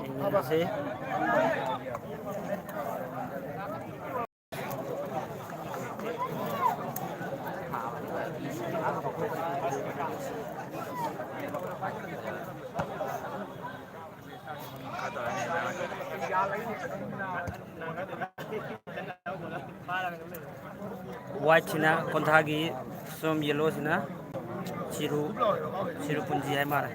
ꯌꯦꯡꯃꯤꯟꯅꯁꯤ वाइटसिना कोंथागी सोम येलोसिना चिरु पुंजी है मारे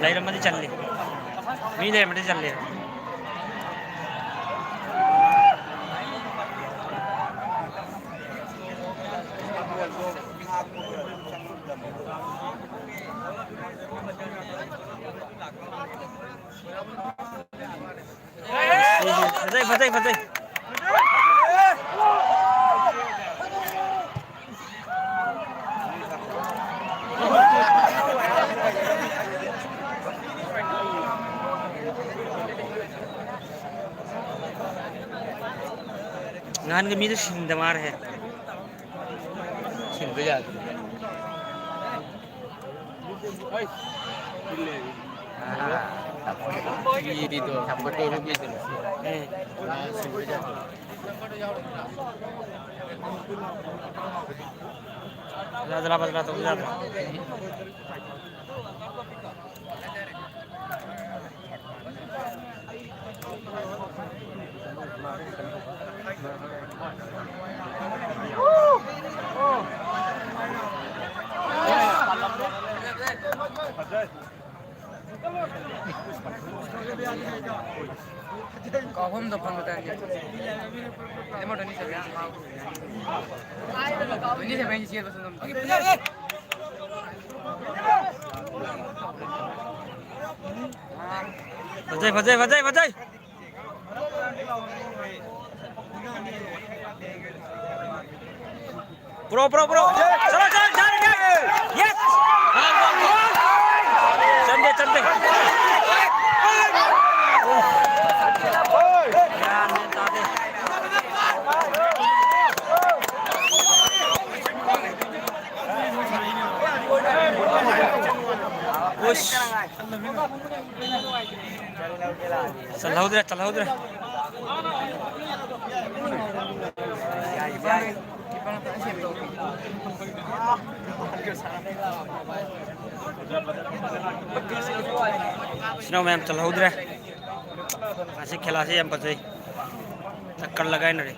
लैरमदी चल ली मी लैरमदी चल ली फतेह फतेह ngàn cái mít xin đam ar है xin bây giờ đi đi thôi thằng bắt tôi không biết rồi xin bây giờ ra bदला तो जा कहम तो फोन बताएंगे डेमो डनी से या डनी से मैं शेयर पसंद फतेह फतेह फतेह फतेह प्रो प्रो प्रो चलो चल चल यस चंदे चंदे चल उधर चल उधर स्नो मैम चल उधर ऐसे खेला से हम बचे चक्कर लगाए ना रे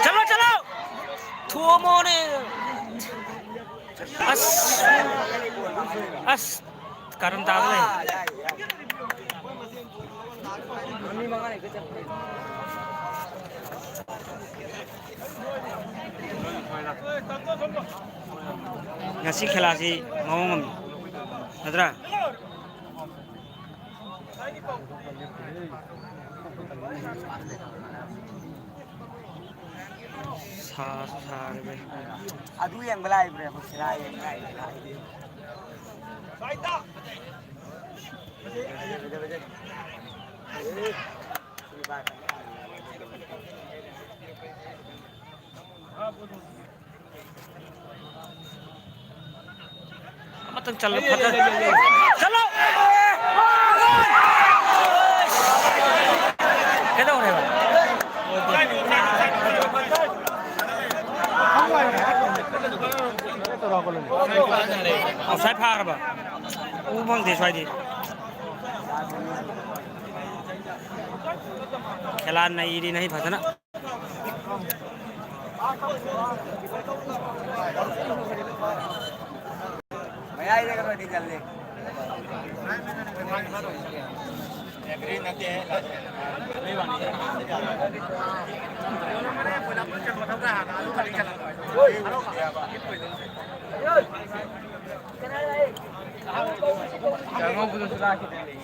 चलो चलो थो मोने अस कारण तागले ngasi khelasi mawong nadra sa sa adu yang belai bre yang belai मतन चलो चलो कैसे हो रहे होเอาสายผ้าครับอู้บังดีสวยดีखेला नहीं दी नहीं फंसना मैं आई जगह पर निकल ले एग्री नहीं है नहीं वाली jangan putus asa kita ini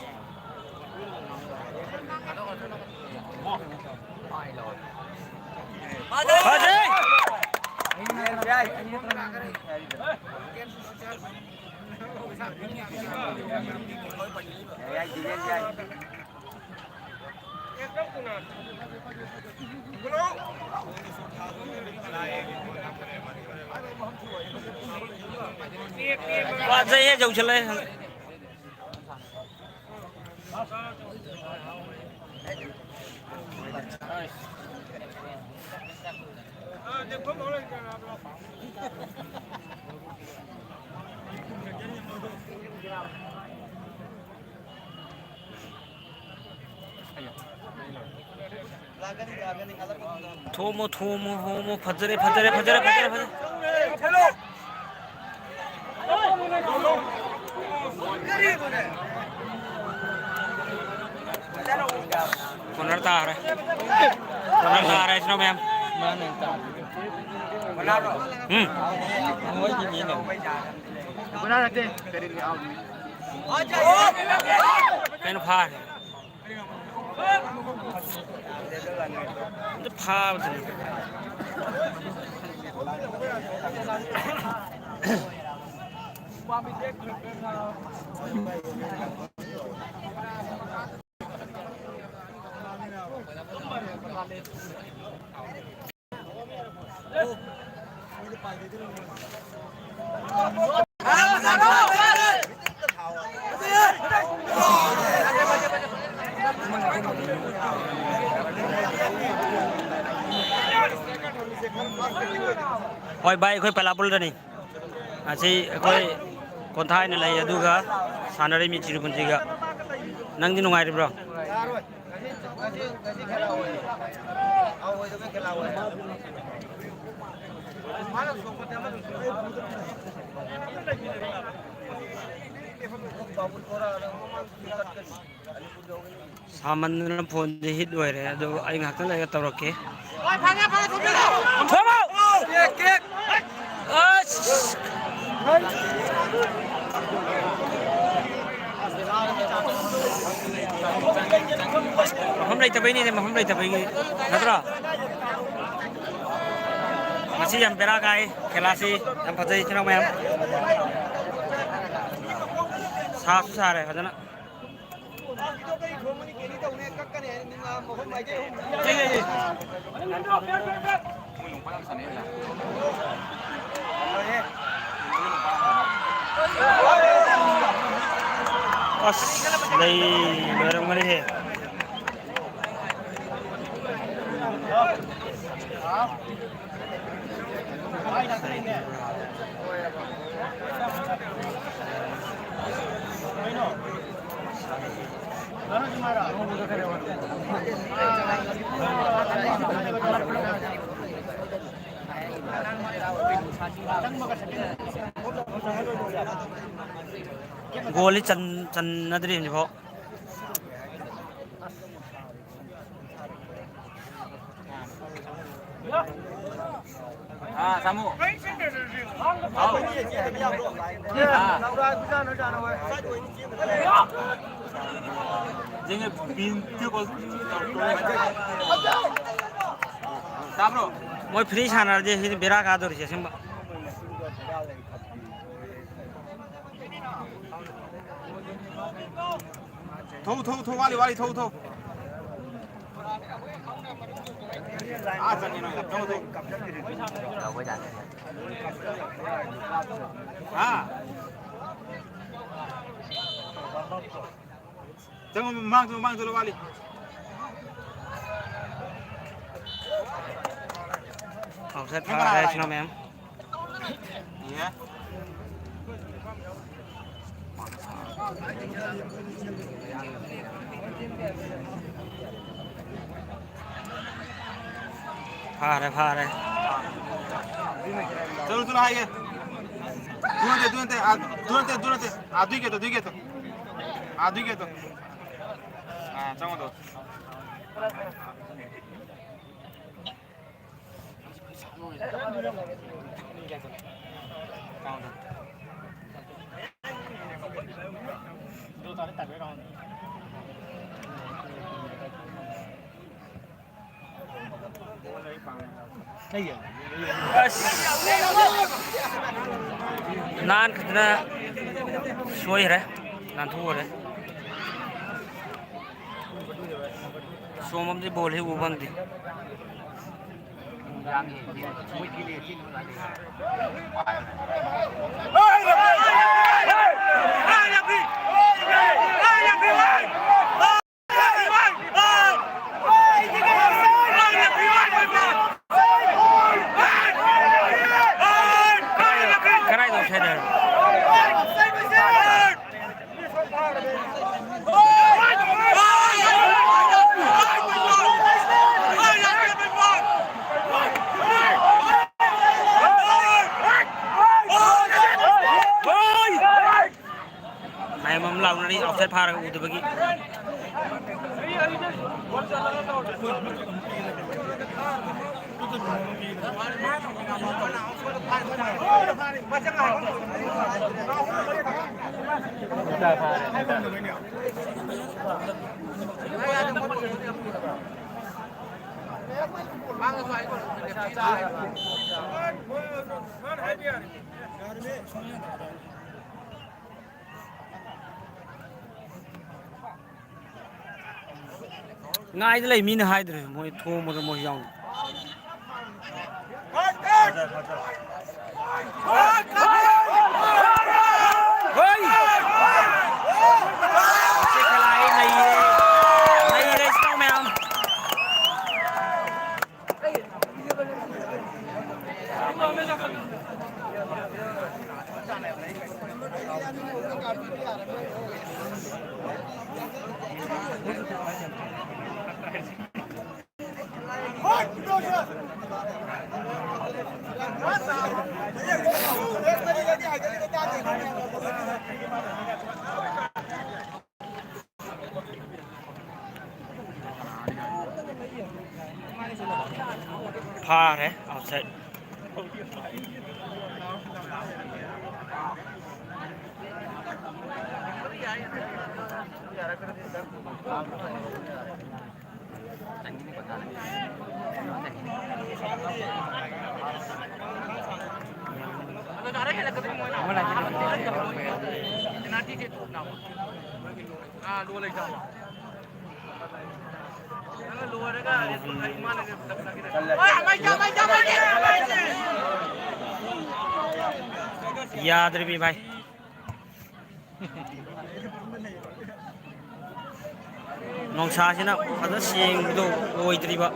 Wah, saya jauh celai. Thomo homo fajre Corner ta rồi. Corner ta rồi sao em? Mới gì nè bữa nay là gì cái đi ao cái nó pha nó pha Oi bay khoi palapul dani asi khoi konthai na lai aduga sanare mi chiru punjiga nang di nungai bro सामान phone से hit हुए रहे तो आई घाट लगे तब रखे हम नहीं तब नहीं हम नहीं तब नतरा मसी हम बेरा गाय खेलासी हम फते चना मैम साफ सारे खजना बस नहीं लोरंग वाले है गोली चन नदरी नि भो Samu Jangan pintu kau Samu moi free chana je hi bera ka dor je semba Thâu wali thâu Jangan mang dulu kali. Offset pha ra cho em. Iya. Pha ra. Chalo hai ke. Durante. Adu ke to. Jangan tuh. Nan कितना सोई रहे nan thu रहे सोमम जी बोल ही वो बंदी offset pha ra udah bagi ngay lấy min hai rồi mỗi thô một mỗi dòng pha đấy offset याद रही भाई नौसासीना फजन सेंगदो ओइद्रिबा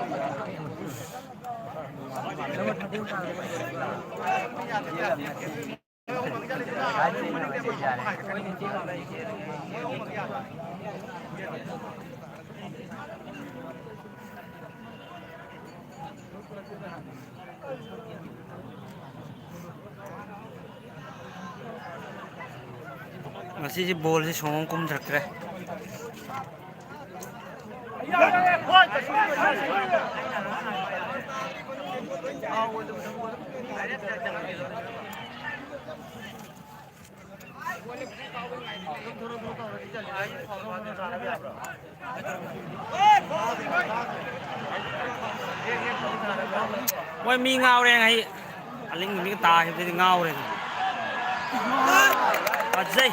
masih bol sih songong kum trakre Ôi mi ngao đây này anh lính mình cái tài thì ngao đây à dây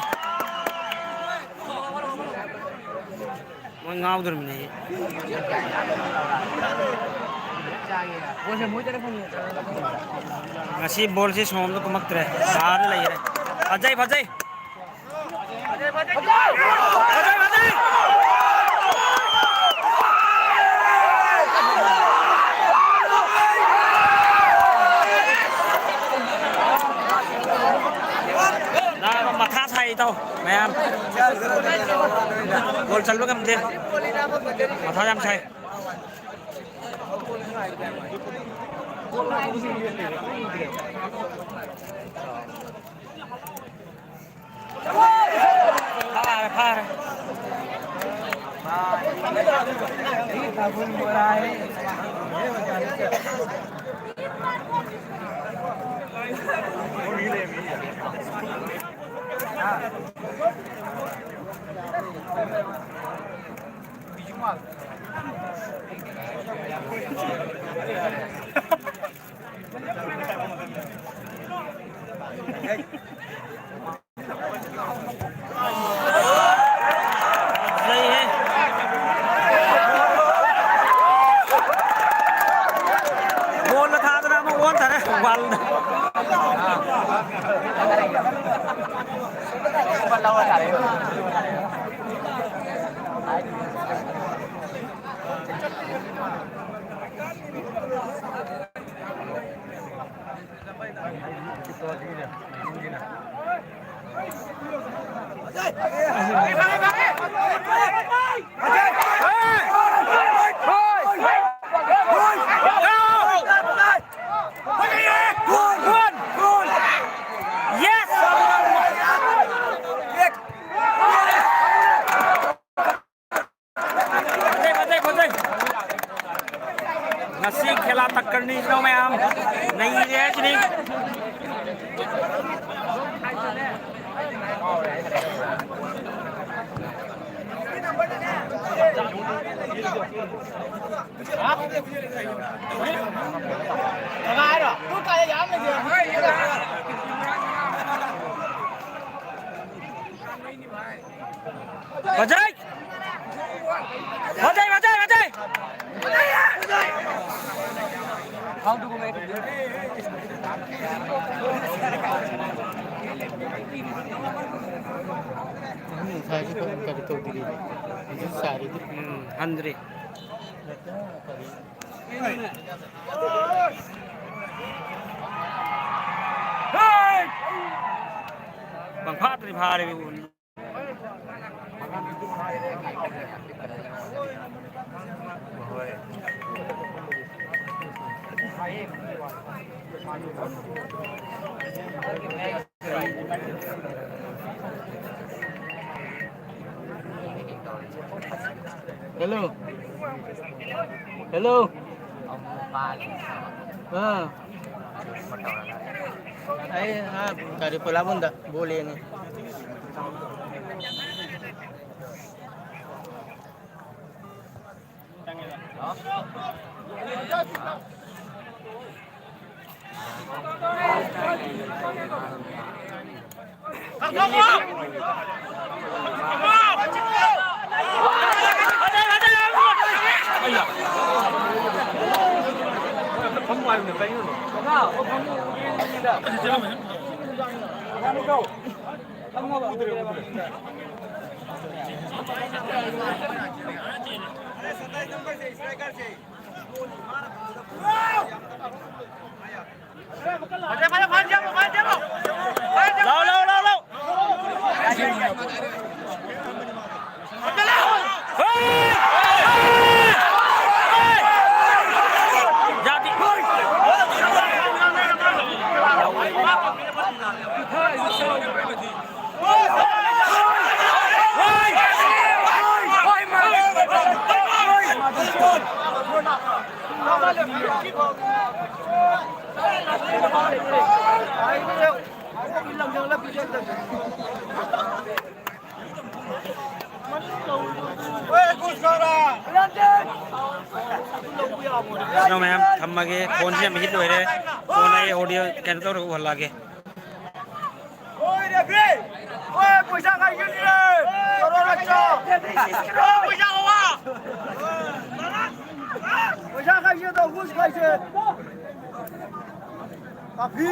ngao được mình này ngasi bol si som to kumak tre har lai re Ajay Ajay matha thai tao mày em bol chal lo kam de matha jam thai pha ngasi khela takkar ni no mày am nahi re chini Ajay Ajay Ajay Ajay how to go back Andre bang phát đi pha đi hello hello ay ha dari pelabuhan tak boleh ni không ngoài được cái nữa lâu lâu lâu lâu Hello ma'am, thambage phone se hit hoy re phone ai audio cancel ro bhal lage oi refri oi paisa khai gil re toro rakcho paisa howa paisa khai তো ঘুষ খাইছে কাফি